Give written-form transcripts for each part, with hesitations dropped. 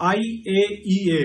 IAEA,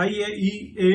IAEA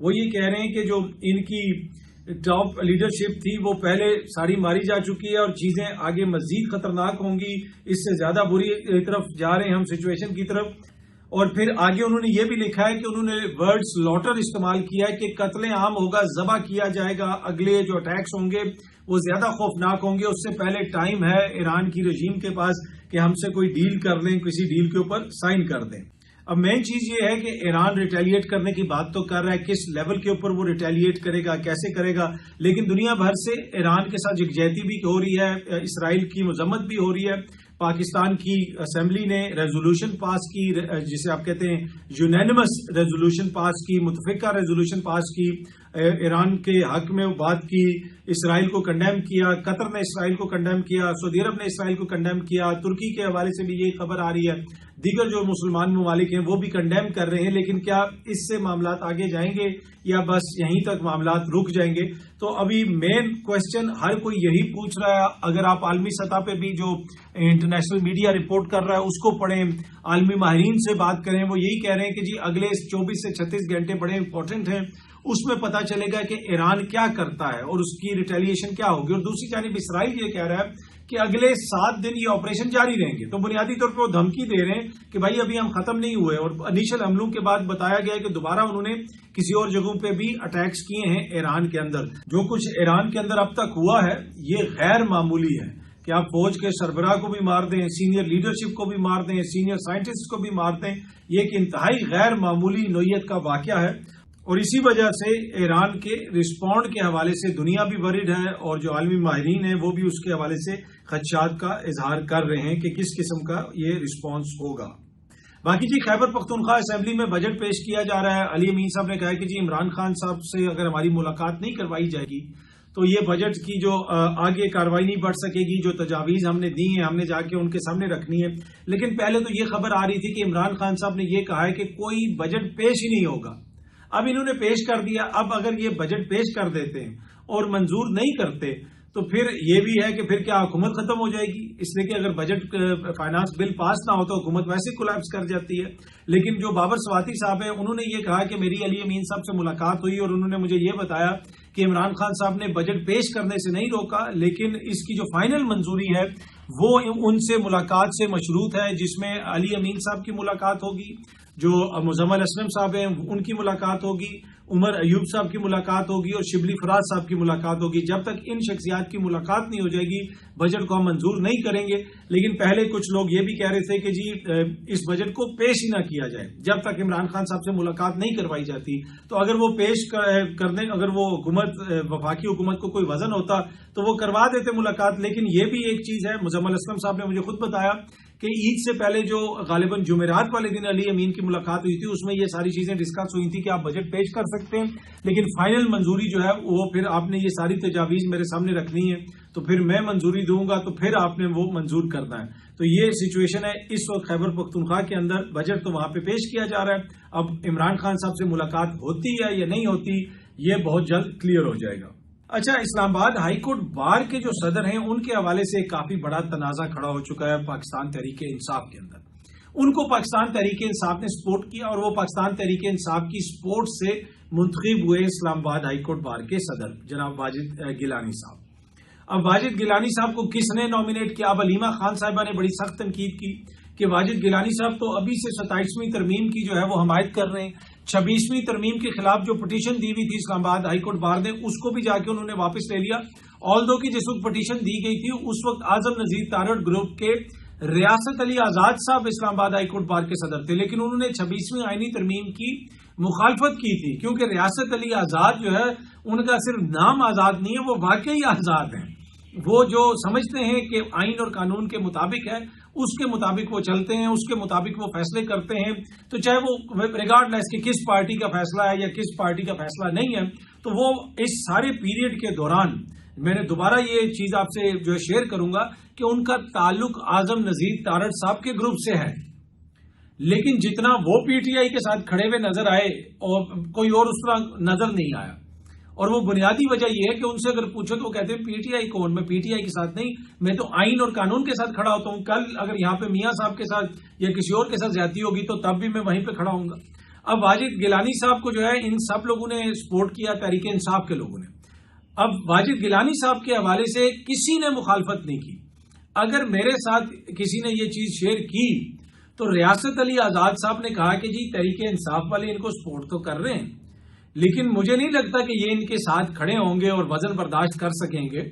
وہ یہ کہہ رہے ہیں کہ جو ان کی ٹاپ لیڈرشپ تھی وہ پہلے ساری ماری جا چکی ہے اور چیزیں آگے مزید خطرناک ہوں گی، اس سے زیادہ بری طرف جا رہے ہیں ہم سچویشن کی طرف۔ اور پھر آگے انہوں نے یہ بھی لکھا ہے کہ انہوں نے ورڈ سلاٹر استعمال کیا ہے کہ قتل عام ہوگا، ذبح کیا جائے گا، اگلے جو اٹیکس ہوں گے وہ زیادہ خوفناک ہوں گے، اس سے پہلے ٹائم ہے ایران کی رجیم کے پاس کہ ہم سے کوئی ڈیل کر لیں، کسی ڈیل کے اوپر سائن کر دیں۔ اب مین چیز یہ ہے کہ ایران ریٹیلیٹ کرنے کی بات تو کر رہا ہے، کس لیول کے اوپر وہ ریٹیلیٹ کرے گا، کیسے کرے گا، لیکن دنیا بھر سے ایران کے ساتھ یکجہتی بھی ہو رہی ہے، اسرائیل کی مذمت بھی ہو رہی ہے۔ پاکستان کی اسمبلی نے ریزولوشن پاس کی، جسے آپ کہتے ہیں یونینیمس ریزولوشن پاس کی، متفقہ ریزولوشن پاس کی، ایران کے حق میں بات کی، اسرائیل کو کنڈیم کیا، قطر نے اسرائیل کو کنڈیم کیا، سعودی عرب نے اسرائیل کو کنڈیم کیا، ترکی کے حوالے سے بھی یہی خبر آ رہی ہے، دیگر جو مسلمان ممالک ہیں وہ بھی کنڈیم کر رہے ہیں۔ لیکن کیا اس سے معاملات آگے جائیں گے یا بس یہیں تک معاملات رک جائیں گے؟ تو ابھی مین کوشچن ہر کوئی یہی پوچھ رہا ہے۔ اگر آپ عالمی سطح پہ بھی جو انٹرنیشنل میڈیا رپورٹ کر رہا ہے اس کو پڑھیں، عالمی ماہرین سے بات کریں، وہ یہی کہہ رہے ہیں کہ جی اگلے 24 سے 36 گھنٹے بڑے امپورٹنٹ ہیں، اس میں پتا چلے گا کہ ایران کیا کرتا ہے اور اس کی ریٹیلیشن کیا ہوگی۔ اور دوسری جانب اسرائیل یہ کہہ رہا ہے کہ اگلے 7 دن یہ آپریشن جاری رہیں گے۔ تو بنیادی طور پہ وہ دھمکی دے رہے ہیں کہ بھائی ابھی ہم ختم نہیں ہوئے، اور انیشل حملوں کے بعد بتایا گیا کہ دوبارہ انہوں نے کسی اور جگہوں پہ بھی اٹیکس کیے ہیں ایران کے اندر۔ جو کچھ ایران کے اندر اب تک ہوا ہے یہ غیر معمولی ہے کہ آپ فوج کے سربراہ کو بھی مار دیں، سینئر لیڈرشپ کو بھی مار دیں، سینئر سائنٹسٹ کو بھی مار دیں، یہ ایک انتہائی غیر معمولی نوعیت کا واقعہ ہے۔ اور اسی وجہ سے ایران کے رسپونڈ کے حوالے سے دنیا بھی ورڈ ہے، اور جو عالمی ماہرین ہیں وہ بھی اس کے حوالے سے خدشات کا اظہار کر رہے ہیں کہ کس قسم کا یہ رسپانس ہوگا۔ باقی جی خیبر پختونخوا اسمبلی میں بجٹ پیش کیا جا رہا ہے۔ علی امین صاحب نے کہا کہ جی عمران خان صاحب سے اگر ہماری ملاقات نہیں کروائی جائے گی تو یہ بجٹ کی جو آگے کاروائی نہیں بڑھ سکے گی، جو تجاویز ہم نے دی ہیں ہم نے جا کے ان کے سامنے رکھنی ہے۔ لیکن پہلے تو یہ خبر آ رہی تھی کہ عمران خان صاحب نے یہ کہا ہے کہ کوئی بجٹ پیش ہی نہیں ہوگا۔ اب انہوں نے پیش کر دیا، اب اگر یہ بجٹ پیش کر دیتے ہیں اور منظور نہیں کرتے تو پھر یہ بھی ہے کہ پھر کیا حکومت ختم ہو جائے گی؟ اس لیے کہ اگر بجٹ فائنانس بل پاس نہ ہو تو حکومت ویسے کولیپس کر جاتی ہے۔ لیکن جو بابر سواتی صاحب ہیں انہوں نے یہ کہا کہ میری علی امین صاحب سے ملاقات ہوئی اور انہوں نے مجھے یہ بتایا کہ عمران خان صاحب نے بجٹ پیش کرنے سے نہیں روکا، لیکن اس کی جو فائنل منظوری ہے وہ ان سے ملاقات سے مشروط ہے، جس میں علی امین صاحب کی ملاقات ہوگی، جو مزمل اسلم صاحب ہیں ان کی ملاقات ہوگی، عمر ایوب صاحب کی ملاقات ہوگی اور شبلی فراز صاحب کی ملاقات ہوگی۔ جب تک ان شخصیات کی ملاقات نہیں ہو جائے گی بجٹ کو ہم منظور نہیں کریں گے۔ لیکن پہلے کچھ لوگ یہ بھی کہہ رہے تھے کہ جی اس بجٹ کو پیش ہی نہ کیا جائے جب تک عمران خان صاحب سے ملاقات نہیں کروائی جاتی۔ تو اگر وہ پیش کرنے، اگر وہ حکومت وفاقی حکومت کو کوئی وزن ہوتا تو وہ کروا دیتے ملاقات۔ لیکن یہ بھی ایک چیز ہے، مزمل اسلم صاحب نے مجھے خود بتایا کہ عید سے پہلے جو غالباً جمعرات والے دن علی امین کی ملاقات ہوئی تھی اس میں یہ ساری چیزیں ڈسکس ہوئی تھی کہ آپ بجٹ پیش کر سکتے ہیں، لیکن فائنل منظوری جو ہے وہ پھر آپ نے یہ ساری تجاویز میرے سامنے رکھنی ہے تو پھر میں منظوری دوں گا تو پھر آپ نے وہ منظور کرنا ہے۔ تو یہ سچویشن ہے اس وقت خیبر پختونخوا کے اندر۔ بجٹ تو وہاں پہ پیش کیا جا رہا ہے، اب عمران خان صاحب سے ملاقات ہوتی ہے یا نہیں ہوتی یہ بہت جلد کلیئر ہو جائے گا۔ اچھا، اسلام آباد ہائی کورٹ بار کے جو صدر ہیں ان کے حوالے سے کافی بڑا تنازع کھڑا ہو چکا ہے پاکستان تحریک انصاف کے اندر۔ ان کو پاکستان تحریک انصاف نے سپورٹ کیا اور وہ پاکستان تحریک انصاف کی سپورٹ سے منتخب ہوئے اسلام آباد ہائی کورٹ بار کے صدر جناب واجد گیلانی صاحب۔ اب واجد گیلانی صاحب کو کس نے نامینیٹ کیا؟ اب علیمہ خان صاحبہ نے بڑی سخت تنقید کی کہ واجد گیلانی صاحب تو ابھی سے 27ویں ترمیم کی جو ہے وہ حمایت کر رہے ہیں۔ 26ویں ترمیم کے خلاف جو پٹیشن دی ہوئی تھی اسلام آباد ہائی کورٹ بار نے اس کو بھی جا کے انہوں نے واپس لے لیا۔ آلدو کی جس وقت پٹیشن دی گئی تھی اس وقت اعظم نذیر تارڑ گروپ کے ریاست علی آزاد صاحب اسلام آباد ہائی کورٹ بار کے صدر تھے، لیکن انہوں نے 26ویں آئینی ترمیم کی مخالفت کی تھی کیونکہ ریاست علی آزاد جو ہے ان کا صرف نام آزاد نہیں ہے، وہ واقعی آزاد ہیں۔ وہ جو سمجھتے ہیں کہ آئین اور قانون کے مطابق ہے اس کے مطابق وہ چلتے ہیں، اس کے مطابق وہ فیصلے کرتے ہیں، تو چاہے وہ ریگارڈ لیس کہ کس پارٹی کا فیصلہ ہے یا کس پارٹی کا فیصلہ نہیں ہے۔ تو وہ اس سارے پیریڈ کے دوران میں نے دوبارہ یہ چیز آپ سے جو شیئر کروں گا کہ ان کا تعلق اعظم نذیر تارڑ صاحب کے گروپ سے ہے، لیکن جتنا وہ پی ٹی آئی کے ساتھ کھڑے ہوئے نظر آئے اور کوئی اور اس طرح نظر نہیں آیا۔ اور وہ بنیادی وجہ یہ ہے کہ ان سے اگر پوچھو تو وہ کہتے ہیں پی ٹی آئی کون، میں پی ٹی آئی کے ساتھ نہیں، میں تو آئین اور قانون کے ساتھ کھڑا ہوتا ہوں۔ کل اگر یہاں پہ میاں صاحب کے ساتھ یا کسی اور کے ساتھ زیادتی ہوگی تو تب بھی میں وہیں پہ کھڑا ہوں گا۔ اب واجد گیلانی صاحب کو جو ہے ان سب لوگوں نے سپورٹ کیا، تحریک انصاف کے لوگوں نے. اب واجد گیلانی صاحب کے حوالے سے کسی نے مخالفت نہیں کی. اگر میرے ساتھ کسی نے یہ چیز شیئر کی تو ریاست علی آزاد صاحب نے کہا کہ جی تحریک انصاف والے ان کو سپورٹ تو کر رہے ہیں، لیکن مجھے نہیں لگتا کہ یہ ان کے ساتھ کھڑے ہوں گے اور وزن برداشت کر سکیں گے.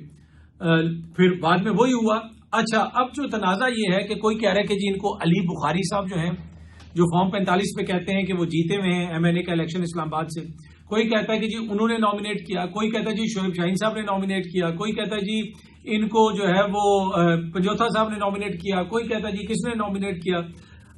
پھر بعد میں وہی ہوا. اچھا، اب جو تنازع یہ ہے کہ کوئی کہہ رہا ہے کہ جی ان کو علی بخاری صاحب جو ہیں، جو فارم 45 پہ کہتے ہیں کہ وہ جیتے ہوئے ہیں ایم این اے کا الیکشن اسلام آباد سے، کوئی کہتا ہے کہ جی انہوں نے نامینیٹ کیا، کوئی کہتا ہے جی شعیب شاہین صاحب نے نامینیٹ کیا، کوئی کہتا ہے جی ان کو جو ہے وہ پنجوتھا صاحب نے نامینیٹ کیا، کوئی کہتا ہے جی کس نے نامینیٹ کیا.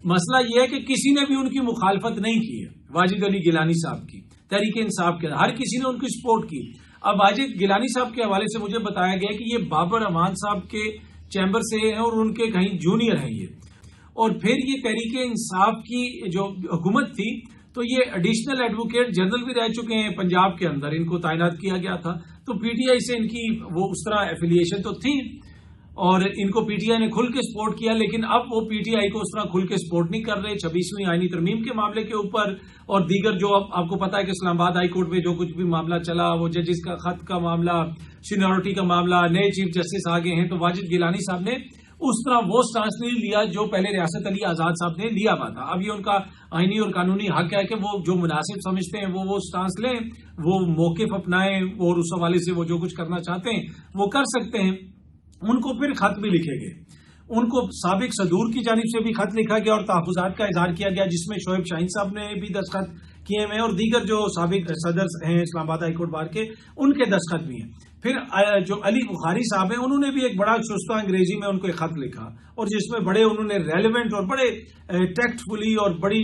مسئلہ یہ ہے کہ کسی نے بھی ان کی مخالفت نہیں کی ہے واجد علی گیلانی صاحب کی تحریک انصاف کے، ہر کسی نے ان کی سپورٹ کی. اب واجد گیلانی صاحب کے حوالے سے مجھے بتایا گیا کہ یہ بابر امان صاحب کے چیمبر سے ہیں اور ان کے کہیں جونیئر ہیں یہ. اور پھر یہ تحریک انصاف کی جو حکومت تھی تو یہ ایڈیشنل ایڈوکیٹ جنرل بھی رہ چکے ہیں پنجاب کے اندر، ان کو تعینات کیا گیا تھا. تو پی ٹی آئی سے ان کی وہ اس طرح ایفیلیشن تو تھی اور ان کو پی ٹی آئی نے کھل کے سپورٹ کیا، لیکن اب وہ پی ٹی آئی کو اس طرح کھل کے سپورٹ نہیں کر رہے 26ویں آئینی ترمیم کے معاملے کے اوپر اور دیگر جو آپ کو پتا ہے کہ اسلام آباد ہائی کورٹ میں جو کچھ بھی معاملہ چلا، وہ ججز کا خط کا معاملہ، سینیورٹی کا معاملہ، نئے چیف جسٹس آگے ہیں. تو واجد گیلانی صاحب نے اس طرح وہ سٹانس نہیں لیا جو پہلے ریاست علی آزاد صاحب نے لیا ہوا تھا. اب یہ ان کا آئینی اور قانونی حق ہے کہ وہ جو مناسب سمجھتے ہیں وہ سٹانس لیں، وہ موقف اپنائیں اور اس حوالے سے وہ جو کچھ کرنا چاہتے ہیں وہ کر سکتے ہیں. ان کو پھر خط بھی لکھے گئے، ان کو سابق صدور کی جانب سے بھی خط لکھا گیا اور تحفظات کا اظہار کیا گیا، جس میں شعیب شاہین صاحب نے بھی دستخط کیے ہوئے ہیں اور دیگر جو سابق صدر ہیں اسلام آباد ہائی کورٹ بار کے ان کے دستخط بھی ہیں. پھر جو علی بخاری صاحب ہیں انہوں نے بھی ایک بڑا چستہ انگریزی میں ان کو ایک خط لکھا اور جس میں بڑے انہوں نے ریلیونٹ اور بڑے ٹیکٹ فلی اور بڑی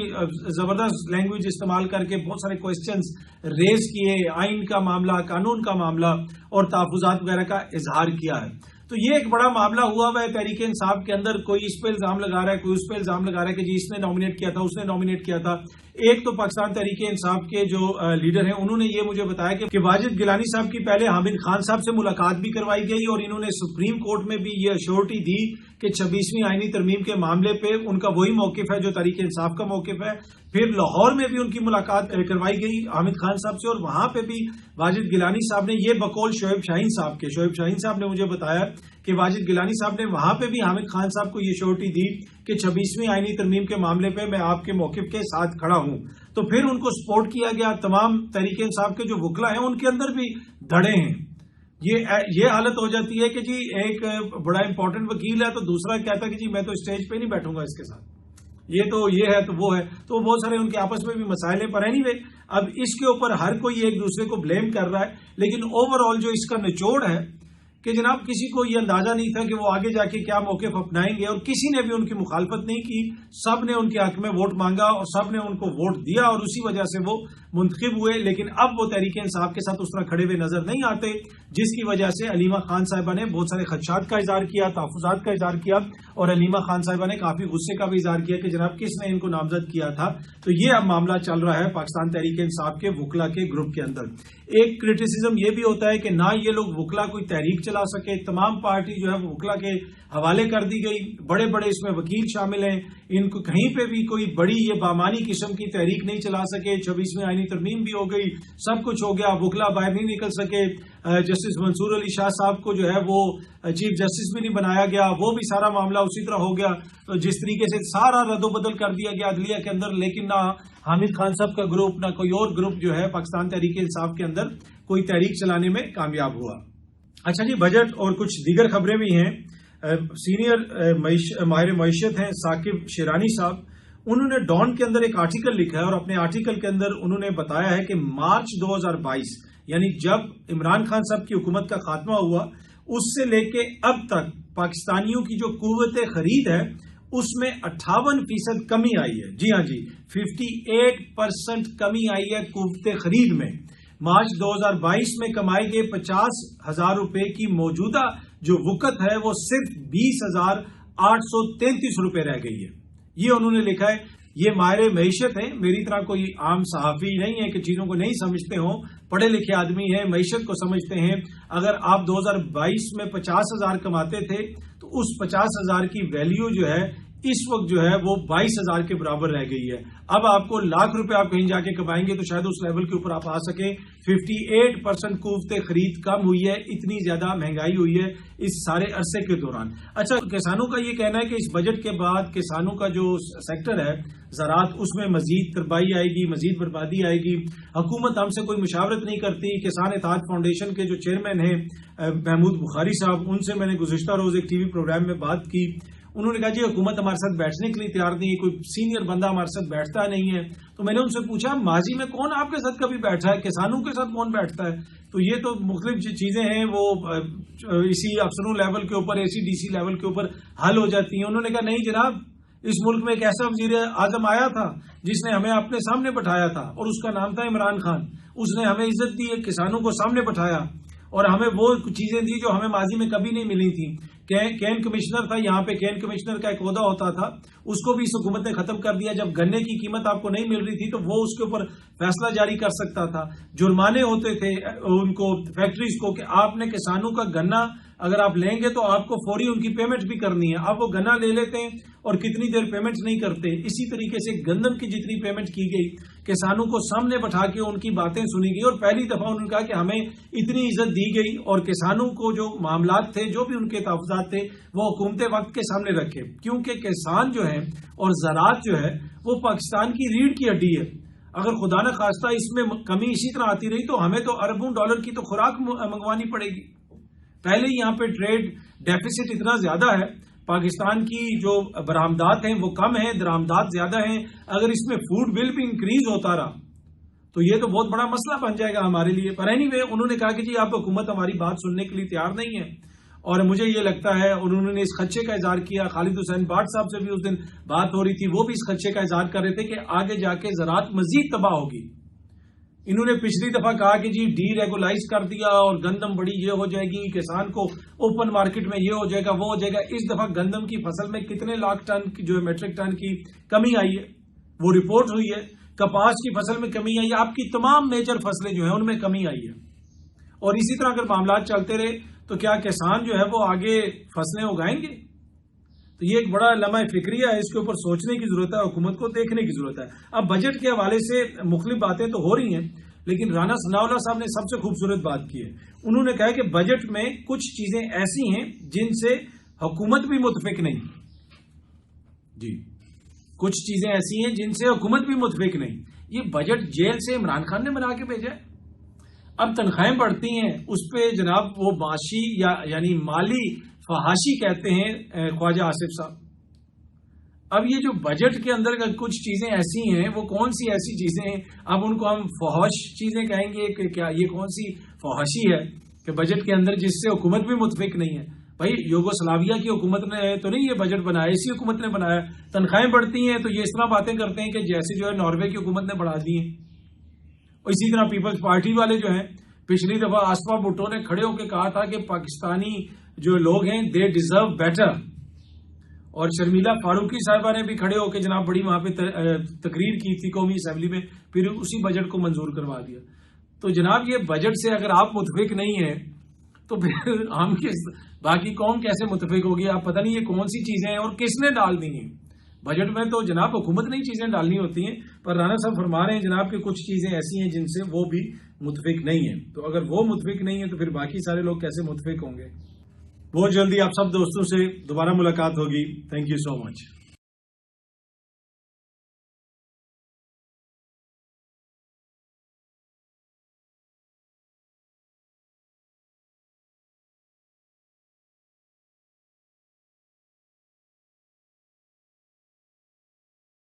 زبردست لینگویج استعمال کر کے بہت سارے کوئسچنز ریز کیے، آئین کا معاملہ، قانون کا معاملہ اور تحفظات وغیرہ کا اظہار کیا ہے. تو یہ ایک بڑا معاملہ ہوا ہے تحریک انصاف کے اندر. کوئی اس پہ الزام لگا رہا ہے، کوئی اس پہ الزام لگا رہا ہے کہ جی اس نے نامینیٹ کیا تھا، اس نے نامینیٹ کیا تھا. ایک تو پاکستان تحریک انصاف کے جو لیڈر ہیں انہوں نے یہ مجھے بتایا کہ واجد گیلانی صاحب کی پہلے حامد خان صاحب سے ملاقات بھی کروائی گئی اور انہوں نے سپریم کورٹ میں بھی یہ ایشورٹی دی کہ 26ویں آئینی ترمیم کے معاملے پہ ان کا وہی موقف ہے جو تحریک انصاف کا موقف ہے. پھر لاہور میں بھی ان کی ملاقات کروائی گئی حامد خان صاحب سے اور وہاں پہ بھی واجد گیلانی صاحب نے یہ بقول شعیب شاہین صاحب نے مجھے بتایا کہ واجد گیلانی صاحب نے وہاں پہ بھی حامد خان صاحب کو یہ شیورٹی دی کہ 26ویں آئینی ترمیم کے معاملے پہ میں آپ کے موقف کے ساتھ کھڑا ہوں. تو پھر ان کو سپورٹ کیا گیا. تمام تحریک انصاف کے جو وکلا ہیں ان کے اندر بھی دھڑے ہیں. یہ حالت ہو جاتی ہے کہ جی ایک بڑا امپورٹنٹ وکیل ہے تو دوسرا کہتا ہے کہ جی میں تو اسٹیج پہ نہیں بیٹھوں گا اس کے ساتھ، یہ تو یہ ہے تو وہ ہے. تو بہت سارے ان کے آپس میں بھی مسائل ہیں. پر اینی وے اب اس کے اوپر ہر کوئی ایک دوسرے کو بلیم کر رہا ہے، لیکن اوور آل جو اس کا نچوڑ ہے کہ جناب کسی کو یہ اندازہ نہیں تھا کہ وہ آگے جا کے کیا موقف اپنائیں گے اور کسی نے بھی ان کی مخالفت نہیں کی. سب نے ان کے حق میں ووٹ مانگا اور سب نے ان کو ووٹ دیا اور اسی وجہ سے وہ منتخب ہوئے. لیکن اب وہ تحریک انصاف کے ساتھ اس طرح کھڑے ہوئے نظر نہیں آتے، جس کی وجہ سے علیمہ خان صاحبہ نے بہت سارے خدشات کا اظہار کیا، تحفظات کا اظہار کیا اور علیمہ خان صاحبہ نے کافی غصے کا بھی اظہار کیا کہ جناب کس نے ان کو نامزد کیا تھا. تو یہ اب معاملہ چل رہا ہے پاکستان تحریک انصاف کے وکلا کے گروپ کے اندر. ایک کرٹیسزم یہ بھی ہوتا ہے کہ نہ یہ لوگ وکلا کوئی تحریک چلا سکے، تمام پارٹی جو ہے وہ وکلا کے حوالے کر دی گئی. بڑے بڑے اس میں وکیل شامل ہیں، ان کو کہیں پہ بھی کوئی بڑی یہ بامانی قسم کی تحریک نہیں چلا سکے. 26ویں آئینی ترمیم بھی ہو گئی، سب کچھ ہو گیا، وکلا باہر نہیں نکل سکے. جسٹس منصور علی شاہ صاحب کو جو ہے وہ چیف جسٹس بھی نہیں بنایا گیا، وہ بھی سارا معاملہ اسی طرح ہو گیا. تو جس طریقے سے سارا رد و بدل کر دیا گیا عدلیہ کے اندر، لیکن نہ حامد خان صاحب کا گروپ نہ کوئی اور گروپ جو ہے پاکستان تحریک انصاف کے اندر کوئی تحریک چلانے میں کامیاب ہوا. اچھا جی، بجٹ اور کچھ دیگر خبریں بھی ہیں. سینئر ماہر معیشت ہیں ثاقب شیرانی صاحب، انہوں نے ڈان کے اندر ایک آرٹیکل لکھا ہے اور اپنے آرٹیکل کے اندر انہوں نے بتایا ہے کہ مارچ 2022 یعنی جب عمران خان صاحب کی حکومت کا خاتمہ ہوا اس سے لے کے اب تک پاکستانیوں کی جو قوت خرید ہے اس میں 58% کمی آئی ہے. جی ہاں جی، 58% کمی آئی ہے قوت خرید میں. مارچ 2022 میں کمائے گئے 50,000 روپے کی موجودہ جو وقت ہے وہ صرف 20,833 روپے رہ گئی ہے. یہ انہوں نے لکھا ہے. یہ ماہر معیشت ہیں، میری طرح کوئی عام صحافی نہیں ہے کہ چیزوں کو نہیں سمجھتے ہوں، پڑھے لکھے آدمی ہیں، معیشت کو سمجھتے ہیں. اگر آپ 2022 میں 50,000 کماتے تھے تو اس 50,000 کی ویلیو جو ہے اس وقت جو ہے وہ 22,000 کے برابر رہ گئی ہے. اب آپ کو لاکھ روپے آپ کہیں جا کے کمائیں گے تو شاید اس لیول کے اوپر آپ آ سکیں. 58% قوت خرید کم ہوئی ہے. اتنی زیادہ مہنگائی ہوئی ہے اس سارے عرصے کے دوران. اچھا، کسانوں کا یہ کہنا ہے کہ اس بجٹ کے بعد کسانوں کا جو سیکٹر ہے زراعت، اس میں مزید تربائی آئے گی، مزید بربادی آئے گی. حکومت ہم سے کوئی مشاورت نہیں کرتی. کسان اتحاد فاؤنڈیشن کے جو چیئرمین ہیں محمود بخاری صاحب، ان سے میں نے گزشتہ روز ایک ٹی وی پروگرام میں بات کی. انہوں نے کہا جی حکومت ہمارے ساتھ بیٹھنے کے لیے تیار نہیں ہے، کوئی سینئر بندہ ہمارے ساتھ بیٹھتا نہیں ہے. تو میں نے ان سے پوچھا ماضی میں کون آپ کے ساتھ کبھی بیٹھا ہے، کسانوں کے ساتھ کون بیٹھتا ہے؟ تو یہ تو مختلف چیزیں ہیں وہ اسی افسروں لیول کے اوپر، اسی ڈی سی لیول کے اوپر حل ہو جاتی ہیں. انہوں نے کہا نہیں جناب، اس ملک میں ایک ایسا وزیر اعظم آیا تھا جس نے ہمیں اپنے سامنے بٹھایا تھا اور اس کا نام تھا عمران خان. اس نے ہمیں عزت دی، کسانوں کو سامنے بٹھایا اور ہمیں وہ چیزیں دی جو ہمیں ماضی میں کبھی نہیں ملی تھیں. کین کمشنر تھا یہاں پہ، کین کمشنر کا ایک عہدہ ہوتا تھا، اس کو بھی اس حکومت نے ختم کر دیا. جب گنے کی قیمت آپ کو نہیں مل رہی تھی تو وہ اس کے اوپر فیصلہ جاری کر سکتا تھا. جرمانے ہوتے تھے ان کو، فیکٹریز کو، کہ آپ نے کسانوں کا گنا اگر آپ لیں گے تو آپ کو فوری ان کی پیمنٹ بھی کرنی ہے. آپ وہ گنا لے لیتے ہیں اور کتنی دیر پیمنٹ نہیں کرتے. اسی طریقے سے گندم کی جتنی پیمنٹ کی گئی، کسانوں کو سامنے بٹھا کے ان کی باتیں سنی گئی اور پہلی دفعہ انہوں نے کہا کہ ہمیں اتنی عزت دی گئی اور کسانوں کو جو معاملات تھے، جو بھی ان کے تحفظات تھے، وہ حکومت وقت کے سامنے رکھے. کیونکہ کسان جو ہے اور زراعت جو ہے وہ پاکستان کی ریڑھ کی ہڈی ہے. اگر خدا نہ خواستہ اس میں کمی اسی طرح آتی رہی تو ہمیں تو اربوں ڈالر کی تو خوراک منگوانی پڑے گی. پہلے یہاں پہ ٹریڈ ڈیفیسٹ اتنا زیادہ ہے، پاکستان کی جو برآمدات ہیں وہ کم ہیں، درآمدات زیادہ ہیں. اگر اس میں فوڈ بل بھی انکریز ہوتا رہا تو یہ تو بہت بڑا مسئلہ بن جائے گا ہمارے لیے. پر اینی وے انہوں نے کہا کہ جی آپ حکومت ہماری بات سننے کے لیے تیار نہیں ہے. اور مجھے یہ لگتا ہے انہوں نے اس خدشے کا اظہار کیا. خالد حسین بٹ صاحب سے بھی اس دن بات ہو رہی تھی، وہ بھی اس خدشے کا اظہار کر رہے تھے کہ آگے جا کے زراعت مزید تباہ ہوگی. انہوں نے پچھلی دفعہ کہا کہ جی ڈی ریگولائز کر دیا اور گندم بڑی یہ ہو جائے گی، کسان کو اوپن مارکیٹ میں یہ ہو جائے گا، وہ ہو جائے گا. اس دفعہ گندم کی فصل میں کتنے لاکھ ٹن کی جو میٹرک ٹن کی کمی آئی ہے وہ رپورٹ ہوئی ہے. کپاس کی فصل میں کمی آئی ہے. آپ کی تمام میجر فصلیں جو ہیں ان میں کمی آئی ہے. اور اسی طرح اگر معاملات چلتے رہے تو کیا کسان جو ہے وہ آگے فصلیں اگائیں گے؟ تو یہ ایک بڑا لمحہ فکریہ ہے، اس کے اوپر سوچنے کی ضرورت ہے، حکومت کو دیکھنے کی ضرورت ہے. اب بجٹ کے حوالے سے مختلف باتیں تو ہو رہی ہیں، لیکن رانا ثناءاللہ صاحب نے سب سے خوبصورت بات کی ہے. انہوں نے کہا کہ بجٹ میں کچھ چیزیں ایسی ہیں جن سے حکومت بھی متفق نہیں. جی، کچھ چیزیں ایسی ہیں جن سے حکومت بھی متفق نہیں. یہ بجٹ جیل سے عمران خان نے بنا کے بھیجا ہے. اب تنخواہیں بڑھتی ہیں، اس پہ جناب وہ معاشی یعنی مالی فحاشی کہتے ہیں خواجہ آصف صاحب. اب یہ جو بجٹ کے اندر کچھ چیزیں ایسی ہیں، وہ کون سی ایسی چیزیں ہیں؟ اب ان کو ہم فحش چیزیں کہیں گے کہ کیا یہ کون سی فحاشی ہے کہ بجٹ کے اندر جس سے حکومت بھی متفق نہیں ہے؟ بھائی یوگوسلاویہ کی حکومت نے تو نہیں یہ بجٹ بنایا، اسی حکومت نے بنایا. تنخواہیں بڑھتی ہیں تو یہ اس طرح باتیں کرتے ہیں کہ جیسے جو ہے ناروے کی حکومت نے بڑھا دی ہیں. اور اسی طرح پیپلز پارٹی والے جو ہیں، پچھلی دفعہ آصفہ بھٹو نے کھڑے ہو کے کہا تھا کہ پاکستانی جو لوگ ہیں دے ڈیزرو بیٹر، اور شرمیلا فاروقی صاحبہ نے بھی کھڑے ہو کے جناب بڑی وہاں پہ تقریر کی تھی قومی اسمبلی میں، پھر اسی بجٹ کو منظور کروا دیا. تو جناب یہ بجٹ سے اگر آپ متفق نہیں ہیں تو پھر ہم باقی قوم کیسے متفق ہوگی؟ آپ پتہ نہیں یہ کون سی چیزیں ہیں اور کس نے ڈال دی ہیں. بجٹ میں تو جناب حکومت نے ہی چیزیں ڈالنی ہوتی ہیں، پر رانا صاحب فرما رہے ہیں جناب کہ کچھ چیزیں ایسی ہیں جن سے وہ بھی متفق نہیں ہیں. تو اگر وہ متفق نہیں ہیں تو پھر باقی سارے لوگ کیسے متفق ہوں گے؟ بہت جلدی آپ سب دوستوں سے دوبارہ ملاقات ہوگی. Thank you so much.